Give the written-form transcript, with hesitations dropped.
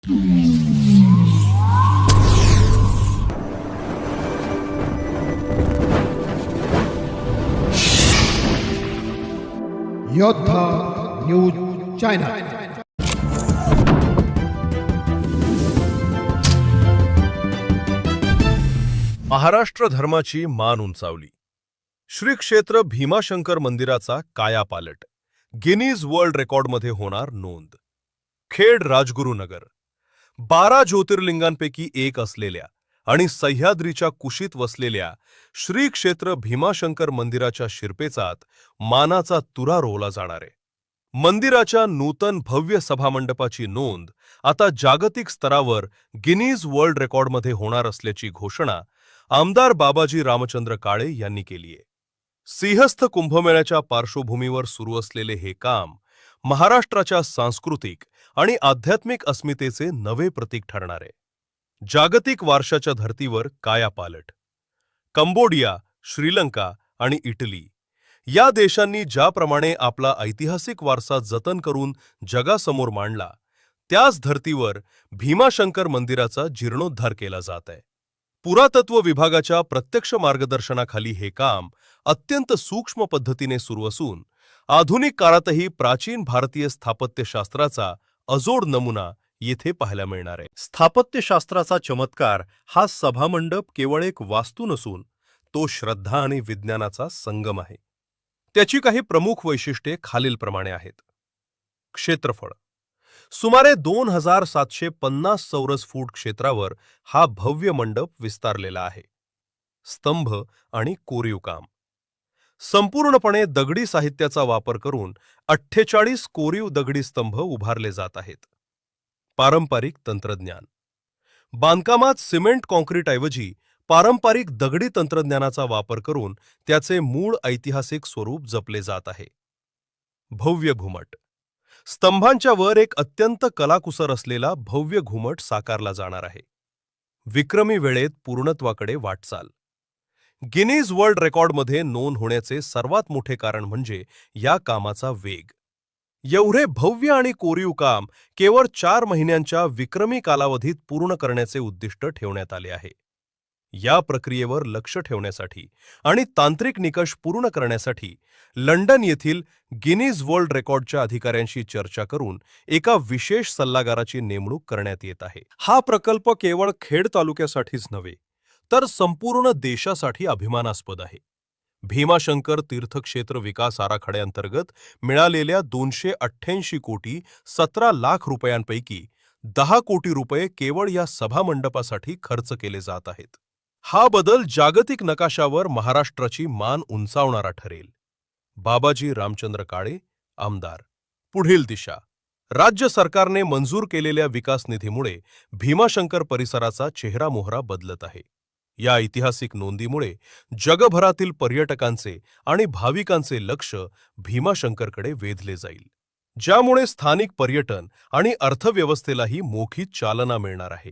योद्धा news channel. Maharashtra धर्माची मान उंचावली। श्री क्षेत्र भीमाशंकर मंदिराचा कायापालट, गिनीज वर्ल्ड रेकॉर्डमध्ये होणार नोंद। खेड राजगुरुनगर 12 ज्योतिर्लिंगांपैकी एक असलेल्या आणि सह्याद्रीच्या कुशीत वसलेल्या श्री क्षेत्र भीमाशंकर मंदिराच्या शिरपेचात मानाचा तुरा रोवला जाणार आहे। मंदिराच्या नूतन भव्य सभामंडपाची नोंद आता जागतिक स्तरावर गिनीज वर्ल्ड रेकॉर्डमध्ये होणार असल्याची घोषणा आमदार बाबाजी रामचंद्र काळे यांनी केली आहे। सिंहस्थ कुंभमेळ्याच्या पार्श्वभूमीवर सुरू असलेले हे काम महाराष्ट्राच्या सांस्कृतिक आणि आध्यात्मिक अस्मितेचे नवे प्रतीक ठरणार आहे। जागतिक वारशाच्या धर्तीवर कायापालट। कंबोडिया, श्रीलंका आणि इटली या देशांनी ज्याप्रमाणे आपला ऐतिहासिक वारसा जतन करून जगासमोर मांडला, त्याच धर्तीवर भीमाशंकर मंदिराचा जीर्णोद्धार केला जात आहे। पुरातत्व विभागाच्या प्रत्यक्ष मार्गदर्शनाखाली हे काम अत्यंत सूक्ष्म पद्धतीने सुरू असून आधुनिक काळातही प्राचीन भारतीय स्थापत्यशास्त्राचा अजोड नमुना येथे पाहायला मिळणार आहे। स्थापत्यशास्त्राचा चमत्कार हा सभामंडप केवळ एक वास्तू नसून तो श्रद्धा आणि विज्ञानाचा संगम आहे। त्याची काही प्रमुख वैशिष्ट्ये खालीलप्रमाणे आहेत। क्षेत्रफळ सुमारे 2750 चौरस फूट क्षेत्रावर हा भव्य मंडप विस्तारलेला आहे। स्तंभ आणि कोरीव काम संपूर्णपणे दगडी साहित्याचा वापर करून 48 कोरीव दगडी स्तंभ उभारले जात आहेत। पारंपरिक तंत्रज्ञान बांधकामात सिमेंट कॉन्क्रीटऐवजी पारंपरिक दगडी तंत्रज्ञानाचा वापर करून त्याचे मूळ ऐतिहासिक स्वरूप जपले जात आहे। भव्य घुमट स्तंभांच्या वर एक अत्यंत कलाकुसर असलेला भव्य घुमट साकारला जाणार आहे। विक्रमी वेळेत पूर्णत्वाकडे वाटचाल गिनीज वर्ल्ड रेकॉर्डमध्ये नोंद होण्याचे सर्वात मोठे कारण म्हणजे या कामाचा वेग। एवढे भव्य आणि कोरीव काम केवळ 4 महिन्यांच्या विक्रमी कालावधीत पूर्ण करण्याचे उद्दिष्ट ठेवण्यात आले आहे। या प्रक्रियेवर लक्ष ठेवण्यासाठी आणि तांत्रिक निकष पूर्ण करण्यासाठी लंडन येथील गिनीज वर्ल्ड रेकॉर्डच्या अधिकाऱ्यांशी चर्चा करून एका विशेष सल्लागाराची नेमणूक करण्यात येत आहे। हा प्रकल्प केवळ खेड तालुक्यासाठीच नव्हे तर संपूर्ण देशासाठी अभिमानास्पद आहे। भीमाशंकर तीर्थक्षेत्र विकास आराखड्याअंतर्गत मिळालेल्या 288 कोटी 17 लाख रुपयांपैकी 10 कोटी रुपये केवळ या सभामंडपासाठी खर्च केले जात आहेत। हा बदल जागतिक नकाशावर महाराष्ट्राची मान उंचावणारा ठरेल। बाबाजी रामचंद्र काळे, आमदार। पुढील दिशा राज्य सरकारने मंजूर केलेल्या विकास निधीमुळे भीमाशंकर परिसराचा चेहरामोहरा बदलत आहे। या ऐतिहासिक नोंदीमुळे जगभरातील पर्यटकांचे आणि भाविकांचे लक्ष भीमाशंकरकडे वेधले जाईल, ज्यामुळे स्थानिक पर्यटन आणि अर्थव्यवस्थेलाही मोठी चालना मिळणार आहे।